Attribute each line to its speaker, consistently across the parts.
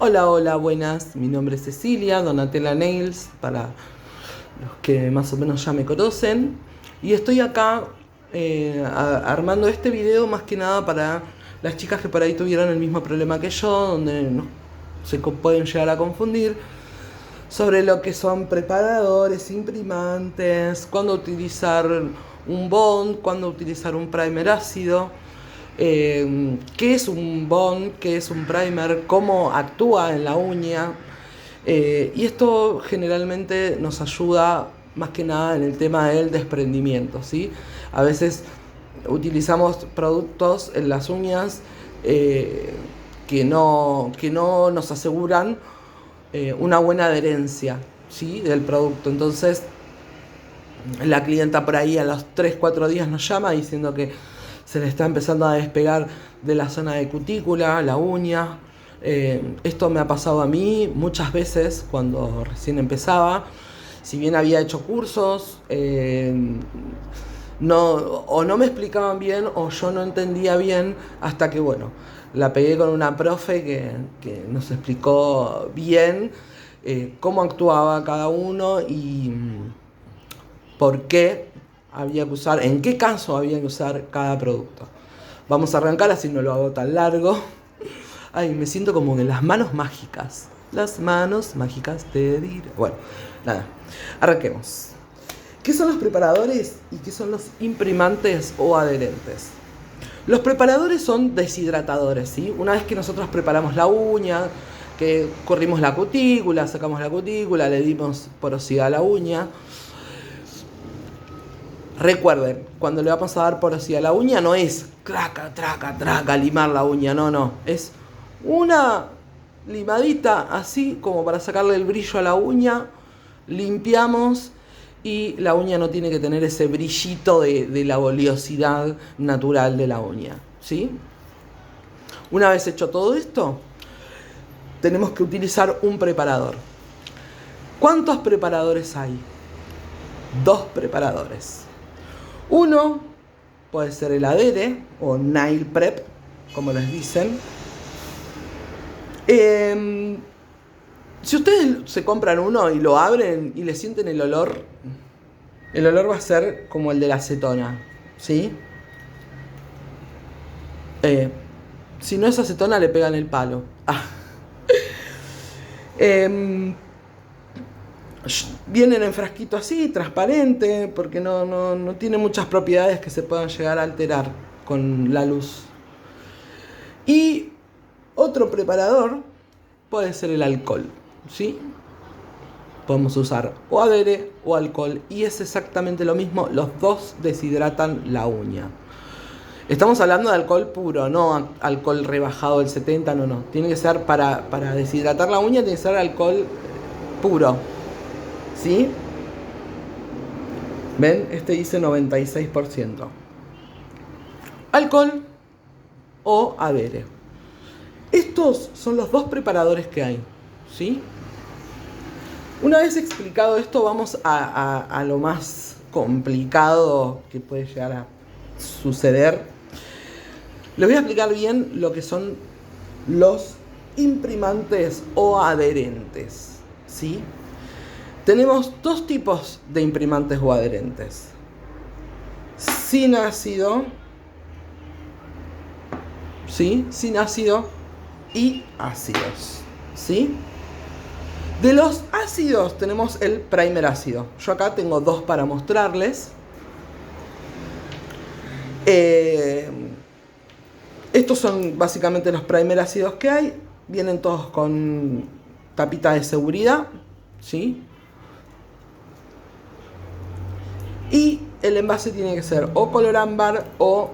Speaker 1: Hola, hola, buenas. Mi nombre es Cecilia, Donatella Nails, para los que más o menos ya me conocen. Y estoy acá armando este video más que nada para las chicas que por ahí tuvieron el mismo problema que yo, donde pueden llegar a confundir sobre lo que son preparadores, imprimantes, cuándo utilizar un bond, cuándo utilizar un primer ácido, qué es un bond, qué es un primer, cómo actúa en la uña. Y esto generalmente nos ayuda más que nada en el tema del desprendimiento, ¿sí? A veces utilizamos productos en las uñas que no nos aseguran una buena adherencia, ¿sí? Del producto. Entonces la clienta por ahí a los 3-4 días nos llama diciendo que se le está empezando a despegar de la zona de cutícula, la uña. Esto me ha pasado a mí muchas veces cuando recién empezaba. Si bien había hecho cursos, no me explicaban bien o yo no entendía bien hasta que, bueno, la pegué con una profe que nos explicó bien cómo actuaba cada uno y por qué había que usar, en qué caso había que usar cada producto. Vamos a arrancar, así no lo hago tan largo. Ay, me siento como en las manos mágicas. Las manos mágicas te diré. Bueno, nada, arranquemos. ¿Qué son los preparadores y qué son los imprimantes o adherentes? Los preparadores son deshidratadores, ¿sí? Una vez que nosotros preparamos la uña, que corrimos la cutícula, sacamos la cutícula, le dimos porosidad a la uña. Recuerden, cuando le vamos a dar porosidad a la uña no es traca, traca, traca, limar la uña, no. Es una limadita así como para sacarle el brillo a la uña, limpiamos y la uña no tiene que tener ese brillito de la oleosidad natural de la uña, ¿sí? Una vez hecho todo esto, tenemos que utilizar un preparador. ¿Cuántos preparadores hay? 2 preparadores. Uno puede ser el adhere o nail prep, como les dicen. Si ustedes se compran uno y lo abren y le sienten el olor va a ser como el de la acetona, ¿sí? Si no es acetona, le pegan el palo. Vienen en frasquito así, transparente, porque no tiene muchas propiedades que se puedan llegar a alterar con la luz. Y otro preparador puede ser el alcohol, ¿sí? Podemos usar o adhere o alcohol y es exactamente lo mismo, los dos deshidratan la uña. Estamos hablando de alcohol puro, no alcohol rebajado del 70, no. Tiene que ser para deshidratar la uña, tiene que ser alcohol puro, ¿sí? ¿Ven? Este dice 96%. Alcohol o adhere. Estos son los dos preparadores que hay, ¿sí? Una vez explicado esto, vamos a lo más complicado que puede llegar a suceder. Les voy a explicar bien lo que son los imprimantes o adherentes, ¿sí? Tenemos 2 tipos de imprimantes o adherentes. Sin ácido, ¿sí? Sin ácido y ácidos, ¿sí? De los ácidos tenemos el primer ácido. Yo acá tengo 2 para mostrarles. Estos son básicamente los primer ácidos que hay. Vienen todos con tapita de seguridad, ¿sí? Y el envase tiene que ser o color ámbar o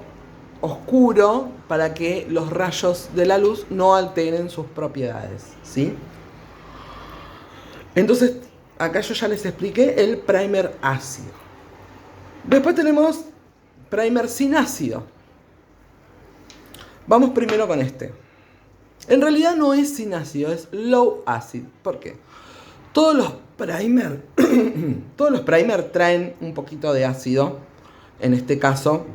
Speaker 1: oscuro para que los rayos de la luz no alteren sus propiedades, ¿sí? Entonces, acá yo ya les expliqué el primer ácido. Después tenemos primer sin ácido. Vamos primero con este. En realidad no es sin ácido, es low acid. ¿Por qué? Todos los primer traen un poquito de ácido. En este caso,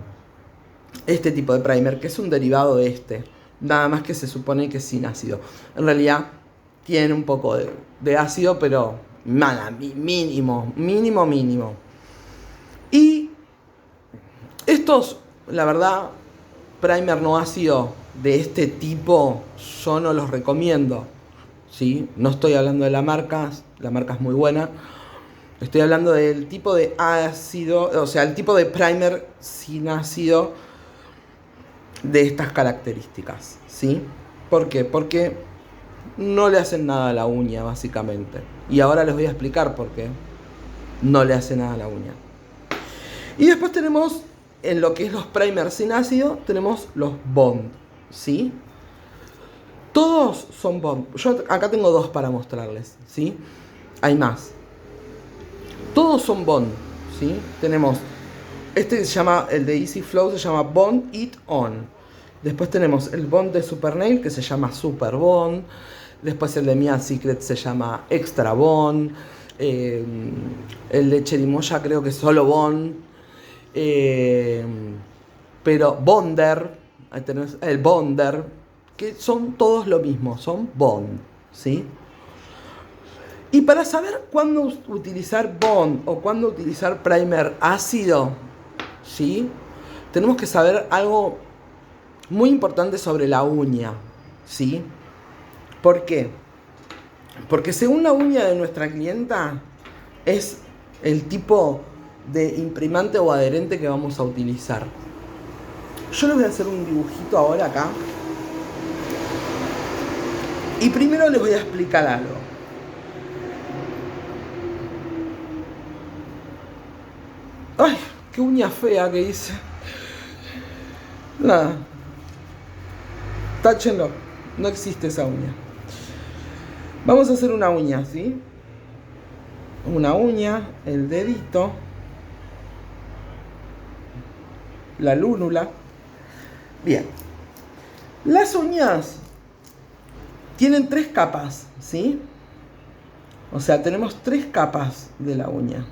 Speaker 1: este tipo de primer, que es un derivado de este. Nada más que se supone que es sin ácido. En realidad tiene un poco de ácido, pero nada, mínimo. Y estos, la verdad, primer no ácido de este tipo, yo no los recomiendo, ¿sí? No estoy hablando de la marca es muy buena. Estoy hablando del tipo de ácido, o sea, el tipo de primer sin ácido de estas características, ¿sí? ¿Por qué? Porque no le hacen nada a la uña, básicamente. Y ahora les voy a explicar por qué no le hace nada a la uña. Y después tenemos, en lo que es los primers sin ácido, tenemos los Bond, ¿sí? Todos son Bond. Yo acá tengo dos para mostrarles, ¿sí? Hay más. Todos son Bond, ¿sí? Tenemos, este se llama, el de Easy Flow se llama Bond It On. Después tenemos el Bond de Super Nail que se llama Super Bond. Después el de Mia Secret se llama Extra Bond. El de Cherimoya creo que es solo Bond. Pero Bonder, ahí tenés el Bonder, que son todos lo mismo, son Bond, ¿sí? Y para saber cuándo utilizar Bond o cuándo utilizar primer ácido, ¿sí? Tenemos que saber algo muy importante sobre la uña, ¿sí? ¿Por qué? Porque según la uña de nuestra clienta es el tipo de imprimante o adherente que vamos a utilizar. Yo les voy a hacer un dibujito ahora acá. Y primero les voy a explicar algo. ¡Ay! ¡Qué uña fea que hice! Nada. Táchenlo. No existe esa uña. Vamos a hacer una uña, ¿sí? Una uña, el dedito, la lúnula. Bien. Las uñas tienen 3 capas, ¿sí? O sea, tenemos 3 capas de la uña.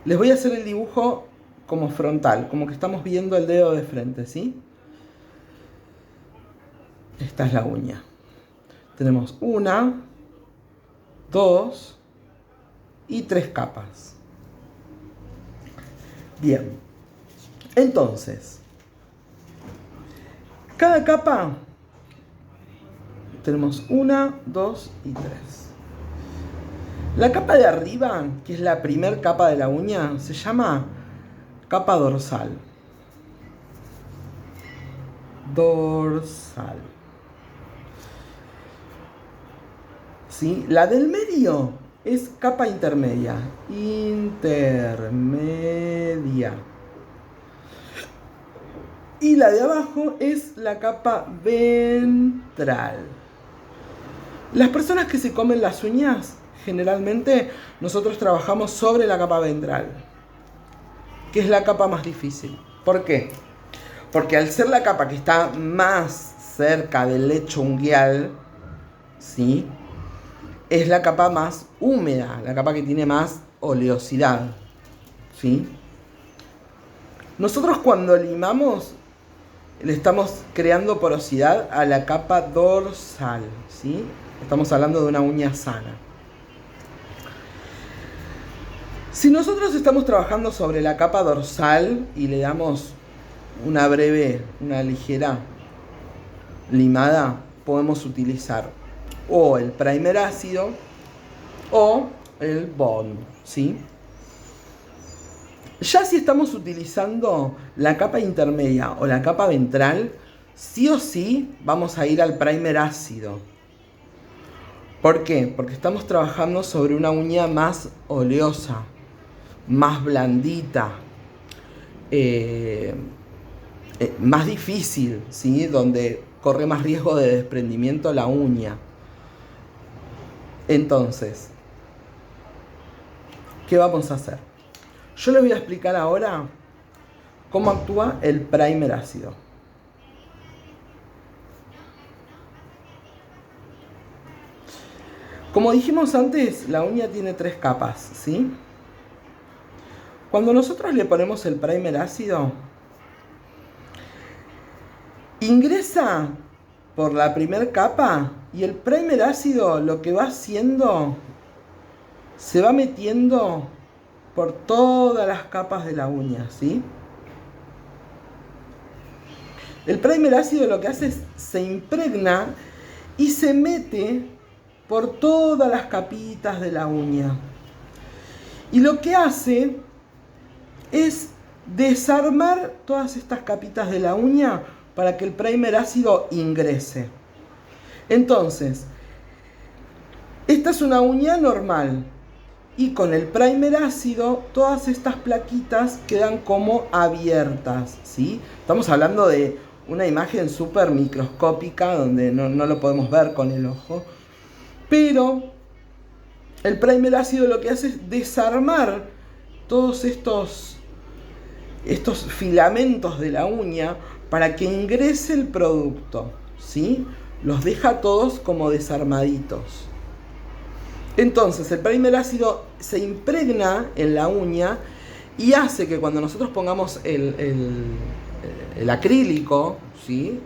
Speaker 1: Les voy a hacer el dibujo como frontal, como que estamos viendo el dedo de frente, ¿sí? Esta es la uña. Tenemos 1, 2 y 3 capas. Bien. Entonces, cada capa tenemos 1, 2 y 3. La capa de arriba, que es la primer capa de la uña, se llama capa dorsal. Dorsal. ¿Sí? La del medio es capa intermedia. Intermedia. Y la de abajo es la capa ventral. Las personas que se comen las uñas, generalmente nosotros trabajamos sobre la capa ventral, que es la capa más difícil. ¿Por qué? Porque al ser la capa que está más cerca del lecho unguial, ¿sí? Es la capa más húmeda, la capa que tiene más oleosidad, ¿sí? Nosotros cuando limamos le estamos creando porosidad a la capa dorsal, ¿sí? Estamos hablando de una uña sana. Si nosotros estamos trabajando sobre la capa dorsal y le damos una ligera limada, podemos utilizar o el primer ácido o el Bond, ¿sí? Ya si estamos utilizando la capa intermedia o la capa ventral, sí o sí vamos a ir al primer ácido. ¿Por qué? Porque estamos trabajando sobre una uña más oleosa, más blandita, más difícil, ¿sí? Donde corre más riesgo de desprendimiento la uña. Entonces, ¿qué vamos a hacer? Yo les voy a explicar ahora cómo actúa el primer ácido. Como dijimos antes, la uña tiene 3 capas, ¿sí? Cuando nosotros le ponemos el primer ácido, ingresa por la primera capa Y el primer ácido lo que va haciendo, se va metiendo por todas las capas de la uña, ¿sí? El primer ácido lo que hace es se impregna y se mete por todas las capitas de la uña. Y lo que hace es desarmar todas estas capitas de la uña para que el primer ácido ingrese. Entonces, esta es una uña normal y con el primer ácido todas estas plaquitas quedan como abiertas, ¿sí? Estamos hablando de una imagen súper microscópica donde no lo podemos ver con el ojo, pero el primer ácido lo que hace es desarmar todos estos filamentos de la uña para que ingrese el producto, ¿sí? Los deja todos como desarmaditos. Entonces el primer ácido se impregna en la uña y hace que cuando nosotros pongamos el acrílico, ¿sí?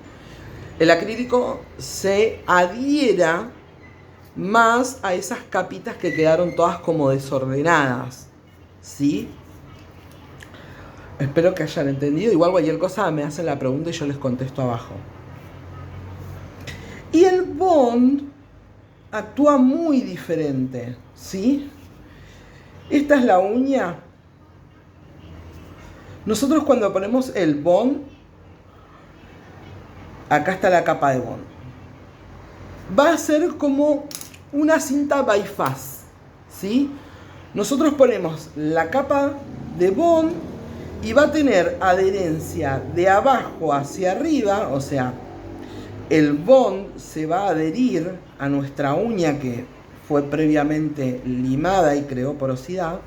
Speaker 1: El acrílico se adhiera más a esas capitas que quedaron todas como desordenadas, ¿sí? Espero que hayan entendido. Igual cualquier cosa me hacen la pregunta y yo les contesto abajo. Y el Bond actúa muy diferente, ¿sí? Esta es la uña. Nosotros cuando ponemos el Bond, acá está la capa de Bond. Va a ser como una cinta bypass, ¿sí? Nosotros ponemos la capa de Bond y va a tener adherencia de abajo hacia arriba, o sea, el Bond se va a adherir a nuestra uña que fue previamente limada y creó porosidad,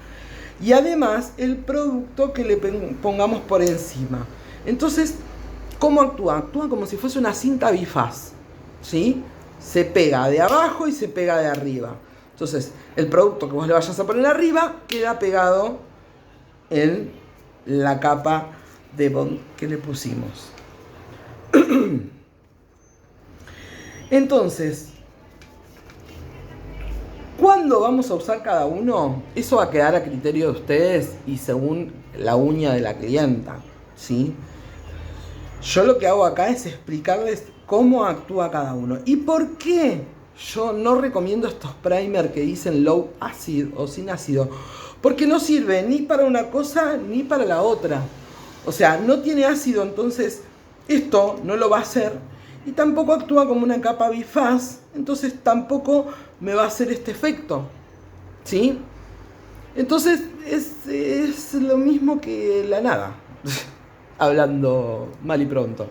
Speaker 1: y además el producto que le pongamos por encima. Entonces, ¿cómo actúa? Actúa como si fuese una cinta bifaz, ¿sí? Se pega de abajo y se pega de arriba. Entonces, el producto que vos le vayas a poner arriba queda pegado en la capa de Bond que le pusimos. Entonces, ¿cuándo vamos a usar cada uno? Eso va a quedar a criterio de ustedes y según la uña de la clienta, ¿sí? Yo lo que hago acá es explicarles cómo actúa cada uno. ¿Y por qué yo no recomiendo estos primers que dicen low acid o sin ácido? Porque no sirve ni para una cosa ni para la otra. O sea, no tiene ácido, entonces esto no lo va a hacer. Y tampoco actúa como una capa bifaz, entonces tampoco me va a hacer este efecto, ¿sí? Entonces es lo mismo que la nada, hablando mal y pronto.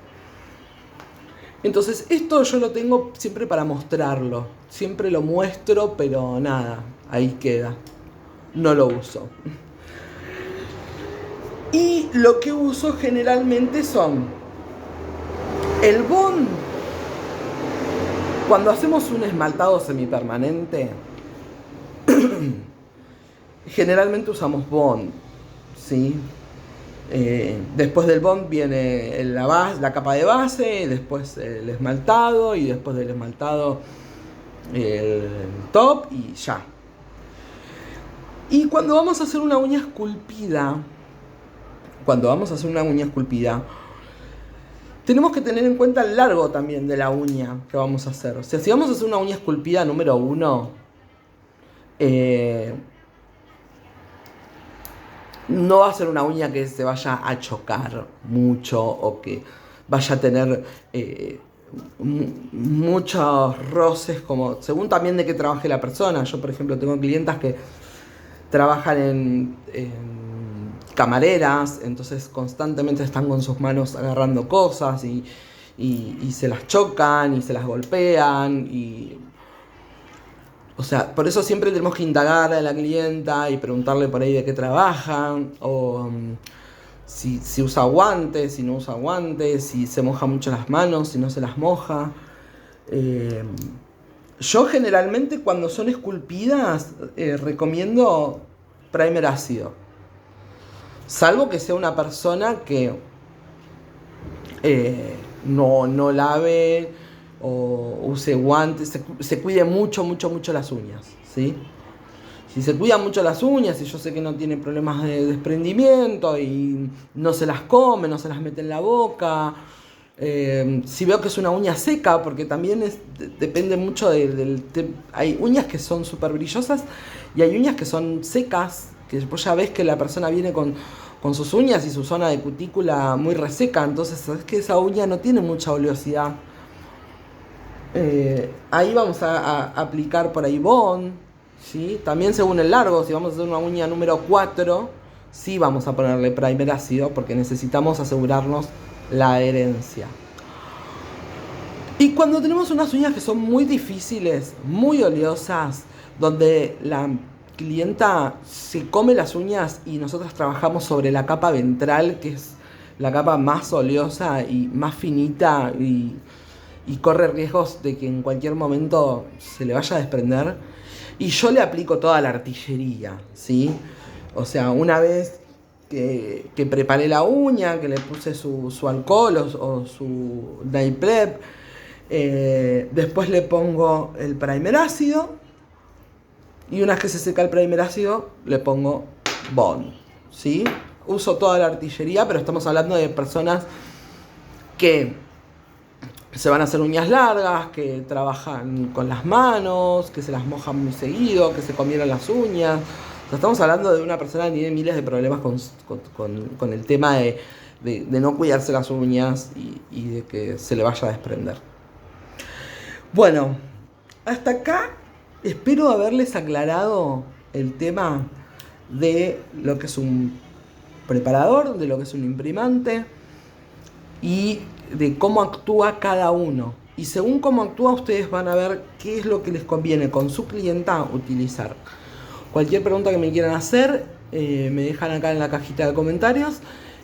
Speaker 1: Entonces esto yo lo tengo siempre para mostrarlo, siempre lo muestro, pero nada, ahí queda, no lo uso. Y lo que uso generalmente son el Bond. Cuando hacemos un esmaltado semipermanente, generalmente usamos Bond, ¿sí? Después del Bond viene la capa de base, después el esmaltado y después del esmaltado el top y ya. Y cuando vamos a hacer una uña esculpida, tenemos que tener en cuenta el largo también de la uña que vamos a hacer. O sea, si vamos a hacer una uña esculpida número 1, no va a ser una uña que se vaya a chocar mucho o que vaya a tener muchos roces, como según también de qué trabaje la persona. Yo, por ejemplo, tengo clientas que trabajan en camareras, entonces constantemente están con sus manos agarrando cosas y se las chocan y se las golpean o sea, por eso siempre tenemos que indagar a la clienta y preguntarle por ahí de qué trabajan, o si usa guantes, si no usa guantes, si se moja mucho las manos, si no se las moja. Yo generalmente cuando son esculpidas recomiendo primer ácido. Salvo que sea una persona que no lave o use guantes, se cuide mucho, mucho, mucho las uñas, ¿sí? Si se cuida mucho las uñas y yo sé que no tiene problemas de desprendimiento y no se las come, no se las mete en la boca, si veo que es una uña seca, porque también depende mucho hay uñas que son súper brillosas y hay uñas que son secas, que vos ya ves que la persona viene con sus uñas y su zona de cutícula muy reseca, entonces sabes que esa uña no tiene mucha oleosidad. Ahí vamos a aplicar por ahí Bond, ¿sí? También según el largo, si vamos a hacer una uña número 4, sí vamos a ponerle primer ácido porque necesitamos asegurarnos la adherencia. Y cuando tenemos unas uñas que son muy difíciles, muy oleosas, donde la clienta se come las uñas y nosotros trabajamos sobre la capa ventral, que es la capa más oleosa y más finita y corre riesgos de que en cualquier momento se le vaya a desprender. Y yo le aplico toda la artillería, ¿sí? O sea, una vez que preparé la uña, que le puse su alcohol o su nail prep, después le pongo el primer ácido y una vez que se seca el primer ácido le pongo Bond, ¿sí? Uso toda la artillería, pero estamos hablando de personas que se van a hacer uñas largas, que trabajan con las manos, que se las mojan muy seguido, que se comieron las uñas. O sea, estamos hablando de una persona que tiene miles de problemas con el tema de no cuidarse las uñas y de que se le vaya a desprender. Bueno, hasta acá espero haberles aclarado el tema de lo que es un preparador, de lo que es un imprimante y de cómo actúa cada uno. Y según cómo actúa, ustedes van a ver qué es lo que les conviene con su clienta utilizar. Cualquier pregunta que me quieran hacer, me dejan acá en la cajita de comentarios.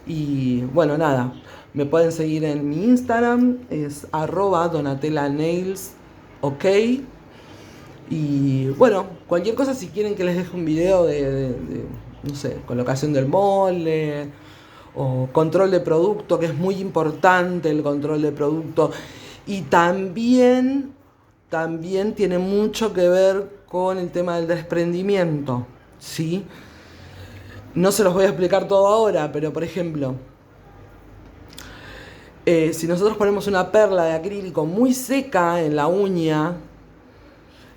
Speaker 1: Y bueno, nada, me pueden seguir en mi Instagram, es @DonatellaNails, ok. Y bueno, cualquier cosa, si quieren que les deje un video de no sé, colocación del molde o control de producto, que es muy importante el control de producto. Y también tiene mucho que ver con el tema del desprendimiento, ¿sí? No se los voy a explicar todo ahora, pero por ejemplo, si nosotros ponemos una perla de acrílico muy seca en la uña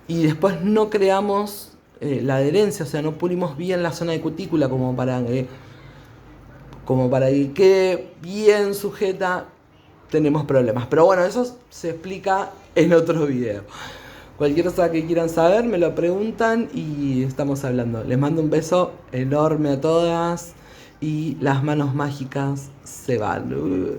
Speaker 1: y después no creamos la adherencia, o sea, no pulimos bien la zona de cutícula como para que quede bien sujeta, tenemos problemas. Pero bueno, eso se explica en otro video. Cualquier cosa que quieran saber me lo preguntan y estamos hablando. Les mando un beso enorme a todas y las manos mágicas se van.